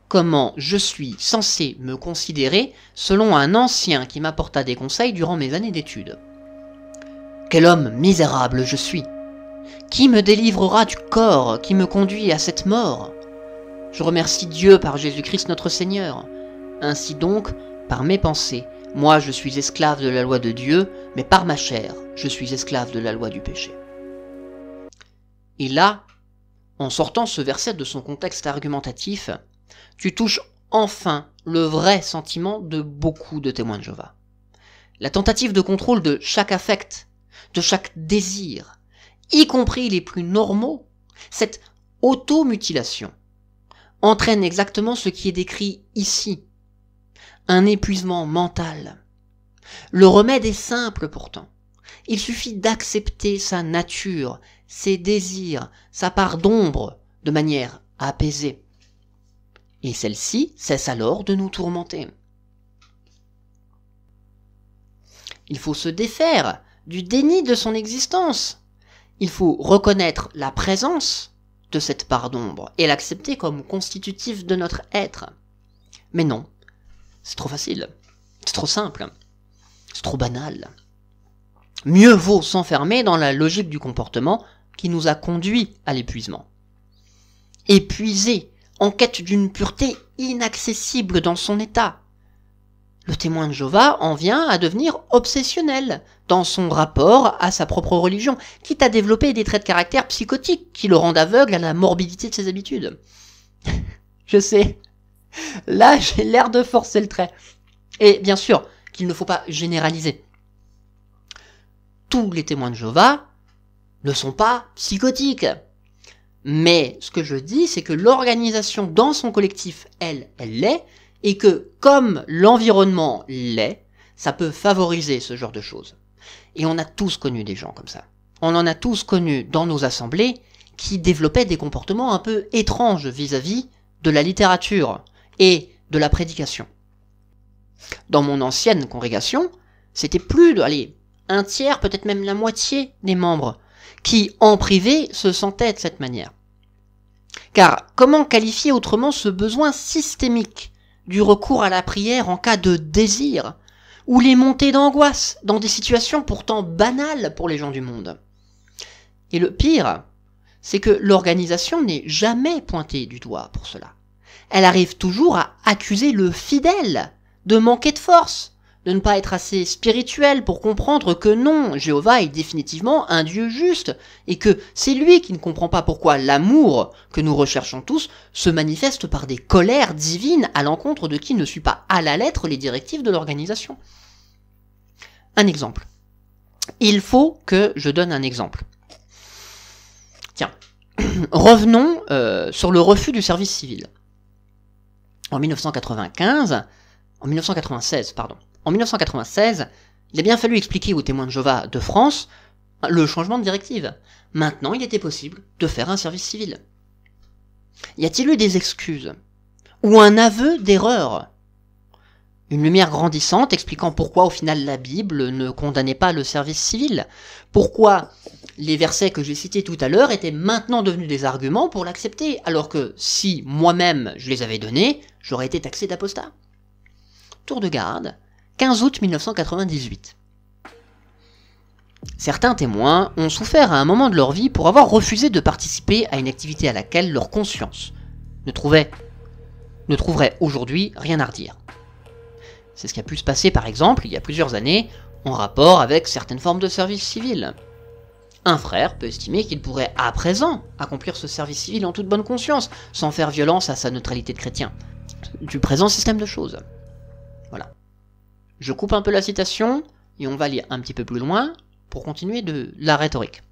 comment je suis censé me considérer selon un ancien qui m'apporta des conseils durant mes années d'études. Quel homme misérable je suis! Qui me délivrera du corps qui me conduit à cette mort? Je remercie Dieu par Jésus-Christ notre Seigneur. Ainsi donc, par mes pensées, moi je suis esclave de la loi de Dieu, mais par ma chair, je suis esclave de la loi du péché. » Et là, en sortant ce verset de son contexte argumentatif, tu touches enfin le vrai sentiment de beaucoup de témoins de Jéhovah. La tentative de contrôle de chaque affect, de chaque désir, y compris les plus normaux, cette automutilation, entraîne exactement ce qui est décrit ici, un épuisement mental. Le remède est simple pourtant. Il suffit d'accepter sa nature, ses désirs, sa part d'ombre, de manière apaisée. Et celle-ci cesse alors de nous tourmenter. Il faut se défaire du déni de son existence. Il faut reconnaître la présence de cette part d'ombre et l'accepter comme constitutive de notre être. Mais non, c'est trop facile, c'est trop simple, c'est trop banal. Mieux vaut s'enfermer dans la logique du comportement qui nous a conduits à l'épuisement. Épuisé, en quête d'une pureté inaccessible dans son état. Le témoin de Jéhovah en vient à devenir obsessionnel dans son rapport à sa propre religion, quitte à développer des traits de caractère psychotiques qui le rendent aveugle à la morbidité de ses habitudes. Je sais, là j'ai l'air de forcer le trait. Et bien sûr qu'il ne faut pas généraliser. Tous les témoins de Jéhovah ne sont pas psychotiques. Mais ce que je dis, c'est que l'organisation dans son collectif, elle l'est, et que comme l'environnement l'est, ça peut favoriser ce genre de choses. Et on a tous connu des gens comme ça. On en a tous connu dans nos assemblées qui développaient des comportements un peu étranges vis-à-vis de la littérature et de la prédication. Dans mon ancienne congrégation, c'était plus de, un tiers, peut-être même la moitié des membres qui, en privé, se sentaient de cette manière. Car comment qualifier autrement ce besoin systémique du recours à la prière en cas de désir, ou les montées d'angoisse dans des situations pourtant banales pour les gens du monde? Et le pire, c'est que l'organisation n'est jamais pointée du doigt pour cela. Elle arrive toujours à accuser le fidèle de manquer de force, de ne pas être assez spirituel pour comprendre que non, Jéhovah est définitivement un Dieu juste, et que c'est lui qui ne comprend pas pourquoi l'amour que nous recherchons tous se manifeste par des colères divines à l'encontre de qui ne suit pas à la lettre les directives de l'organisation. Un exemple. Il faut que je donne un exemple. Tiens, revenons sur le refus du service civil. En 1996, il a bien fallu expliquer aux témoins de Jéhovah de France le changement de directive. Maintenant, il était possible de faire un service civil. Y a-t-il eu des excuses? Ou un aveu d'erreur? Une lumière grandissante expliquant pourquoi au final la Bible ne condamnait pas le service civil? Pourquoi les versets que j'ai cités tout à l'heure étaient maintenant devenus des arguments pour l'accepter, alors que si moi-même je les avais donnés, j'aurais été taxé d'apostat? Tour de garde, 15 août 1998. Certains témoins ont souffert à un moment de leur vie pour avoir refusé de participer à une activité à laquelle leur conscience ne trouverait aujourd'hui rien à redire. C'est ce qui a pu se passer par exemple il y a plusieurs années en rapport avec certaines formes de service civil. Un frère peut estimer qu'il pourrait à présent accomplir ce service civil en toute bonne conscience, sans faire violence à sa neutralité de chrétien, du présent système de choses. Voilà. Je coupe un peu la citation, et on va aller un petit peu plus loin, pour continuer de la rhétorique.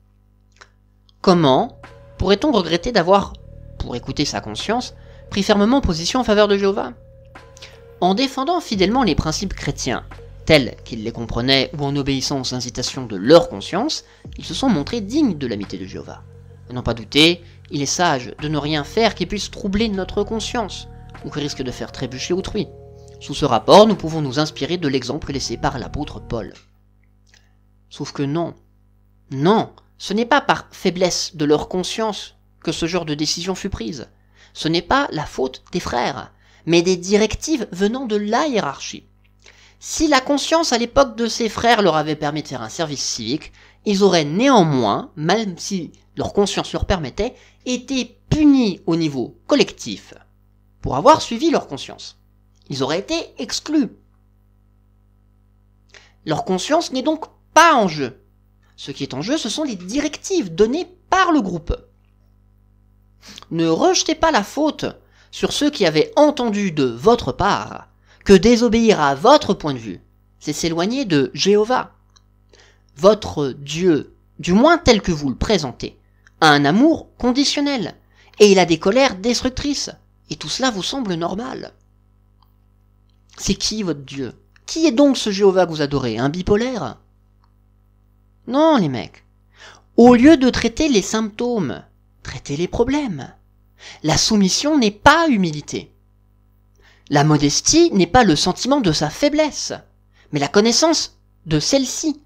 Comment pourrait-on regretter d'avoir, pour écouter sa conscience, pris fermement position en faveur de Jéhovah? En défendant fidèlement les principes chrétiens, tels qu'ils les comprenaient, ou en obéissant aux incitations de leur conscience, ils se sont montrés dignes de l'amitié de Jéhovah. À n'en pas douter, il est sage de ne rien faire qui puisse troubler notre conscience, ou qui risque de faire trébucher autrui. Sous ce rapport, nous pouvons nous inspirer de l'exemple laissé par l'apôtre Paul. Sauf que non, ce n'est pas par faiblesse de leur conscience que ce genre de décision fut prise. Ce n'est pas la faute des frères, mais des directives venant de la hiérarchie. Si la conscience à l'époque de ces frères leur avait permis de faire un service civique, ils auraient néanmoins, même si leur conscience leur permettait, été punis au niveau collectif pour avoir suivi leur conscience. Ils auraient été exclus. Leur conscience n'est donc pas en jeu. Ce qui est en jeu, ce sont les directives données par le groupe. Ne rejetez pas la faute sur ceux qui avaient entendu de votre part que désobéir à votre point de vue, c'est s'éloigner de Jéhovah. Votre Dieu, du moins tel que vous le présentez, a un amour conditionnel, et il a des colères destructrices, et tout cela vous semble normal. C'est qui votre Dieu? Qui est donc ce Jéhovah que vous adorez? Un bipolaire? Non, les mecs. Au lieu de traiter les symptômes, traitez les problèmes. La soumission n'est pas humilité. La modestie n'est pas le sentiment de sa faiblesse, mais la connaissance de celle-ci.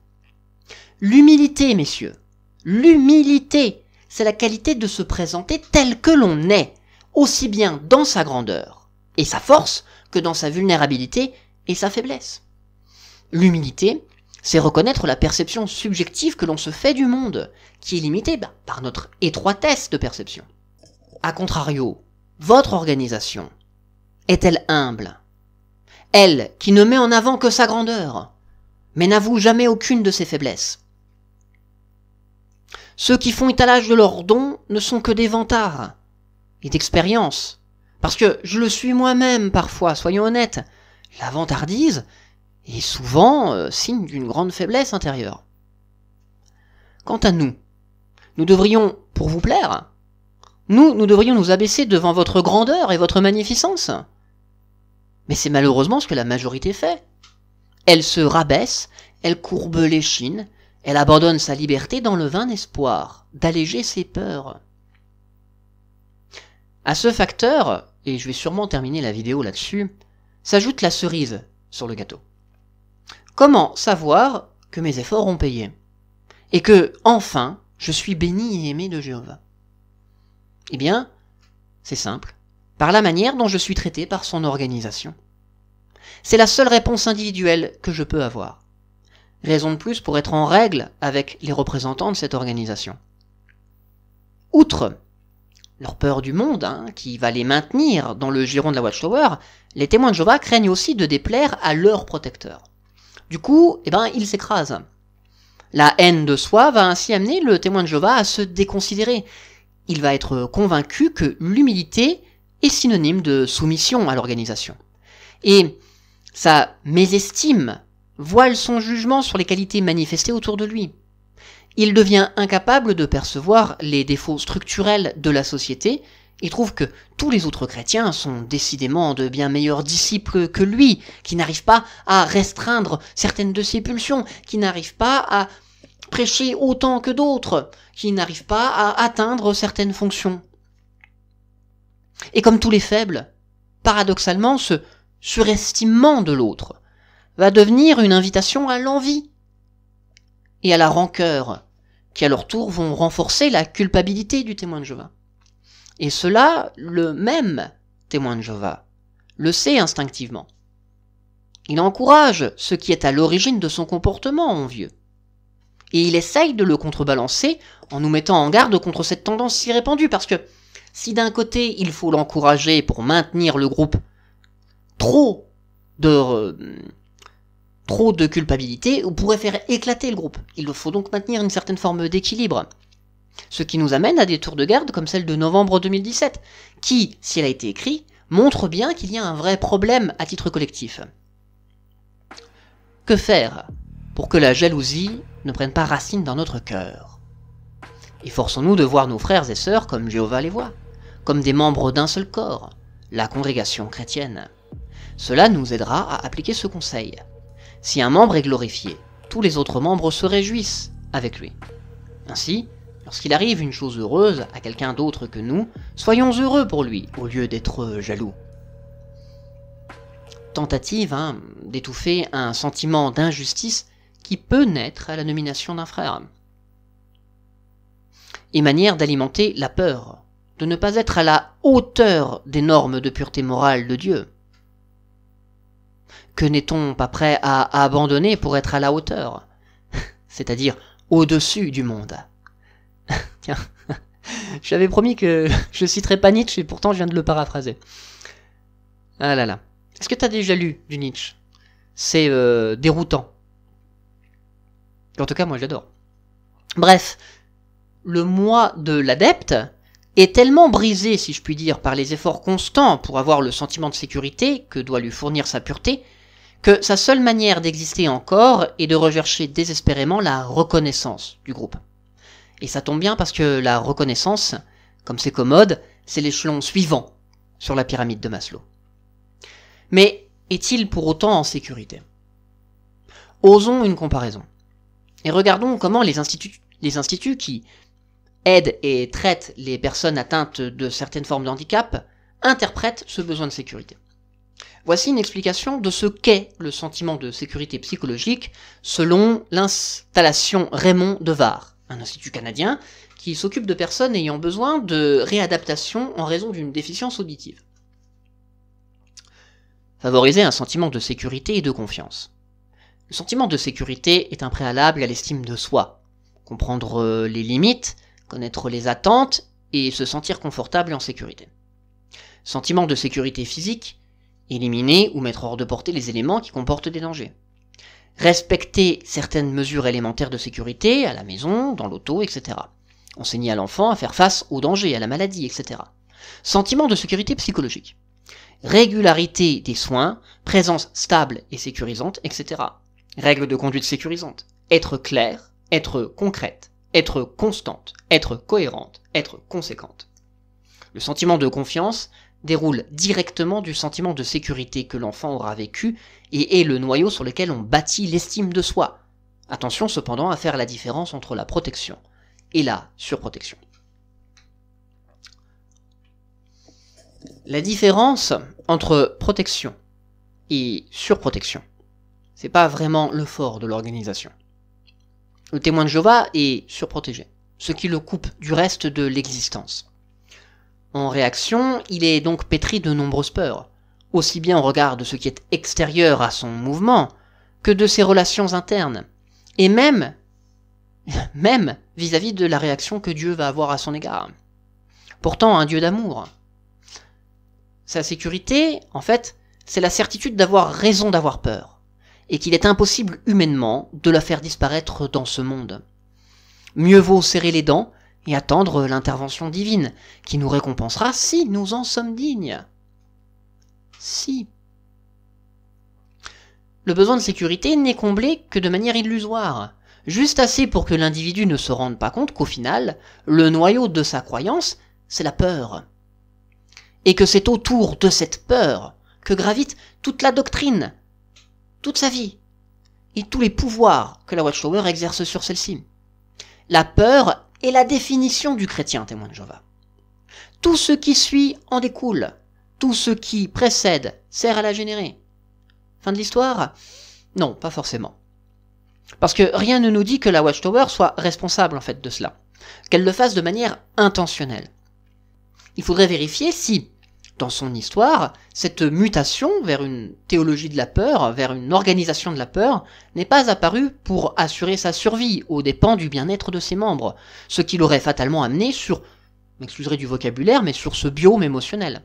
L'humilité, messieurs, l'humilité, c'est la qualité de se présenter tel que l'on est, aussi bien dans sa grandeur et sa force que dans sa vulnérabilité et sa faiblesse. L'humilité, c'est reconnaître la perception subjective que l'on se fait du monde, qui est limitée par notre étroitesse de perception. A contrario, votre organisation est-elle humble? Elle, qui ne met en avant que sa grandeur, mais n'avoue jamais aucune de ses faiblesses. Ceux qui font étalage de leurs dons ne sont que des vantards et d'expérience. Parce que je le suis moi-même parfois, soyons honnêtes. La vantardise est souvent signe d'une grande faiblesse intérieure. Quant à nous, nous devrions, pour vous plaire, nous devrions nous abaisser devant votre grandeur et votre magnificence. Mais c'est malheureusement ce que la majorité fait. Elle se rabaisse, elle courbe l'échine, elle abandonne sa liberté dans le vain espoir d'alléger ses peurs. À ce facteur, et je vais sûrement terminer la vidéo là-dessus, s'ajoute la cerise sur le gâteau. Comment savoir que mes efforts ont payé? Et que, enfin, je suis béni et aimé de Jéhovah? Eh bien, c'est simple, par la manière dont je suis traité par son organisation. C'est la seule réponse individuelle que je peux avoir. Raison de plus pour être en règle avec les représentants de cette organisation. Outre leur peur du monde, qui va les maintenir dans le giron de la Watchtower, les témoins de Jéhovah craignent aussi de déplaire à leurs protecteurs. Du coup, ils s'écrasent. La haine de soi va ainsi amener le témoin de Jéhovah à se déconsidérer. Il va être convaincu que l'humilité est synonyme de soumission à l'organisation. Et sa mésestime voile son jugement sur les qualités manifestées autour de lui. Il devient incapable de percevoir les défauts structurels de la société et trouve que tous les autres chrétiens sont décidément de bien meilleurs disciples que lui, qui n'arrivent pas à restreindre certaines de ses pulsions, qui n'arrivent pas à prêcher autant que d'autres, qui n'arrivent pas à atteindre certaines fonctions. Et comme tous les faibles, paradoxalement, ce surestimement de l'autre va devenir une invitation à l'envie et à la rancœur, qui à leur tour vont renforcer la culpabilité du témoin de Jéhovah. Et cela, le même témoin de Jéhovah le sait instinctivement. Il encourage ce qui est à l'origine de son comportement envieux. Et il essaye de le contrebalancer en nous mettant en garde contre cette tendance si répandue, parce que si d'un côté il faut l'encourager pour maintenir le groupe, trop de culpabilité, on pourrait faire éclater le groupe. Il faut donc maintenir une certaine forme d'équilibre. Ce qui nous amène à des tours de garde comme celle de novembre 2017, qui, si elle a été écrite, montre bien qu'il y a un vrai problème à titre collectif. Que faire pour que la jalousie ne prenne pas racine dans notre cœur? Efforçons-nous de voir nos frères et sœurs comme Jéhovah les voit, comme des membres d'un seul corps, la congrégation chrétienne. Cela nous aidera à appliquer ce conseil. Si un membre est glorifié, tous les autres membres se réjouissent avec lui. Ainsi, lorsqu'il arrive une chose heureuse à quelqu'un d'autre que nous, soyons heureux pour lui, au lieu d'être jaloux. Tentative d'étouffer un sentiment d'injustice qui peut naître à la nomination d'un frère. Et manière d'alimenter la peur, de ne pas être à la hauteur des normes de pureté morale de Dieu. Que n'est-on pas prêt à abandonner pour être à la hauteur, c'est-à-dire au-dessus du monde? Tiens, j'avais promis que je citerais pas Nietzsche et pourtant je viens de le paraphraser. Ah là là. Est-ce que t'as déjà lu du Nietzsche? C'est déroutant. En tout cas, moi j'adore. Bref, le moi de l'adepte est tellement brisé, si je puis dire, par les efforts constants pour avoir le sentiment de sécurité que doit lui fournir sa pureté, que sa seule manière d'exister encore est de rechercher désespérément la reconnaissance du groupe. Et ça tombe bien parce que la reconnaissance, comme c'est commode, c'est l'échelon suivant sur la pyramide de Maslow. Mais est-il pour autant en sécurité? Osons une comparaison. Et regardons comment les instituts qui aident et traitent les personnes atteintes de certaines formes de handicap interprètent ce besoin de sécurité. Voici une explication de ce qu'est le sentiment de sécurité psychologique selon l'installation Raymond Devard, un institut canadien qui s'occupe de personnes ayant besoin de réadaptation en raison d'une déficience auditive. Favoriser un sentiment de sécurité et de confiance. Le sentiment de sécurité est un préalable à l'estime de soi. Comprendre les limites, connaître les attentes et se sentir confortable et en sécurité. Sentiment de sécurité physique, éliminer ou mettre hors de portée les éléments qui comportent des dangers. Respecter certaines mesures élémentaires de sécurité, à la maison, dans l'auto, etc. Enseigner à l'enfant à faire face aux dangers, à la maladie, etc. Sentiment de sécurité psychologique. Régularité des soins, présence stable et sécurisante, etc. Règles de conduite sécurisantes. Être claire, être concrète, être constante, être cohérente, être conséquente. Le sentiment de confiance déroule directement du sentiment de sécurité que l'enfant aura vécu et est le noyau sur lequel on bâtit l'estime de soi. Attention cependant à faire la différence entre la protection et la surprotection. La différence entre protection et surprotection, c'est pas vraiment le fort de l'organisation. Le témoin de Jéhovah est surprotégé, ce qui le coupe du reste de l'existence. En réaction, il est donc pétri de nombreuses peurs, aussi bien au regard de ce qui est extérieur à son mouvement, que de ses relations internes, et même vis-à-vis de la réaction que Dieu va avoir à son égard. Pourtant, un Dieu d'amour. Sa sécurité, en fait, c'est la certitude d'avoir raison d'avoir peur, et qu'il est impossible humainement de la faire disparaître dans ce monde. Mieux vaut serrer les dents et attendre l'intervention divine, qui nous récompensera si nous en sommes dignes. Si. Le besoin de sécurité n'est comblé que de manière illusoire, juste assez pour que l'individu ne se rende pas compte qu'au final, le noyau de sa croyance, c'est la peur. Et que c'est autour de cette peur que gravite toute la doctrine, toute sa vie, et tous les pouvoirs que la Watchtower exerce sur celle-ci. La peur est la définition du chrétien témoin de Jéhovah. Tout ce qui suit en découle, tout ce qui précède sert à la générer. Fin de l'histoire? Non, pas forcément. Parce que rien ne nous dit que la Watchtower soit responsable en fait de cela, qu'elle le fasse de manière intentionnelle. Il faudrait vérifier si, dans son histoire, cette mutation vers une théologie de la peur, vers une organisation de la peur, n'est pas apparue pour assurer sa survie aux dépens du bien-être de ses membres, ce qui l'aurait fatalement amené sur, m'excuserez du vocabulaire, mais sur ce biome émotionnel.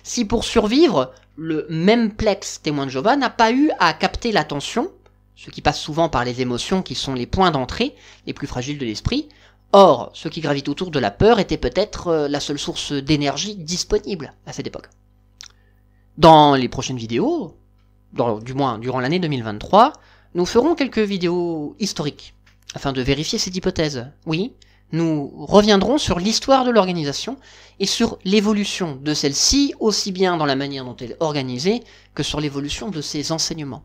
Si pour survivre, le même plex témoin de Jéhovah n'a pas eu à capter l'attention, ce qui passe souvent par les émotions qui sont les points d'entrée, les plus fragiles de l'esprit, or, ce qui gravite autour de la peur était peut-être la seule source d'énergie disponible à cette époque. Dans les prochaines vidéos, du moins durant l'année 2023, nous ferons quelques vidéos historiques, afin de vérifier cette hypothèse. Oui, nous reviendrons sur l'histoire de l'organisation et sur l'évolution de celle-ci, aussi bien dans la manière dont elle est organisée que sur l'évolution de ses enseignements.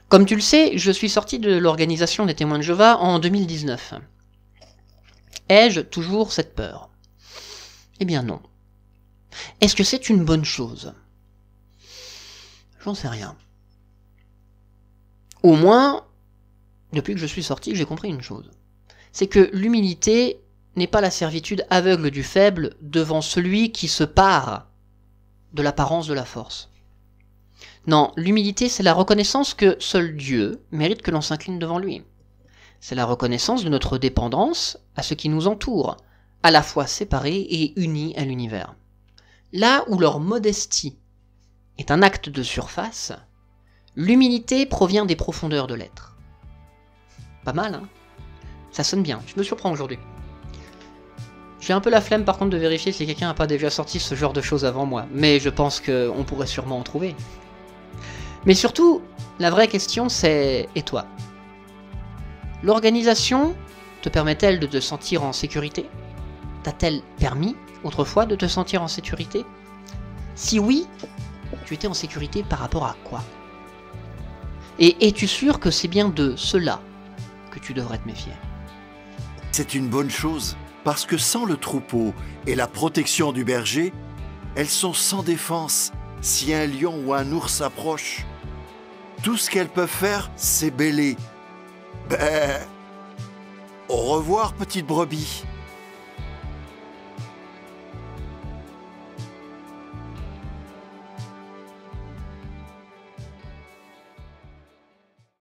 Comme tu le sais, je suis sorti de l'organisation des témoins de Jéhovah en 2019. Ai-je toujours cette peur? Eh bien non. Est-ce que c'est une bonne chose? J'en sais rien. Au moins, depuis que je suis sorti, j'ai compris une chose. C'est que l'humilité n'est pas la servitude aveugle du faible devant celui qui se pare de l'apparence de la force. Non, l'humilité, c'est la reconnaissance que seul Dieu mérite que l'on s'incline devant lui. C'est la reconnaissance de notre dépendance à ce qui nous entoure, à la fois séparés et unis à l'univers. Là où leur modestie est un acte de surface, l'humilité provient des profondeurs de l'être. Pas mal, hein? Ça sonne bien, je me surprends aujourd'hui. J'ai un peu la flemme par contre de vérifier si quelqu'un n'a pas déjà sorti ce genre de choses avant moi, mais je pense qu'on pourrait sûrement en trouver. Mais surtout, la vraie question c'est « et toi ?» L'organisation te permet-elle de te sentir en sécurité? T'a-t-elle permis autrefois de te sentir en sécurité? Si oui, tu étais en sécurité par rapport à quoi? Et es-tu sûr que c'est bien de cela que tu devrais te méfier? C'est une bonne chose, parce que sans le troupeau et la protection du berger, elles sont sans défense si un lion ou un ours approche. Tout ce qu'elles peuvent faire, c'est bêler. Ben, au revoir, petite brebis.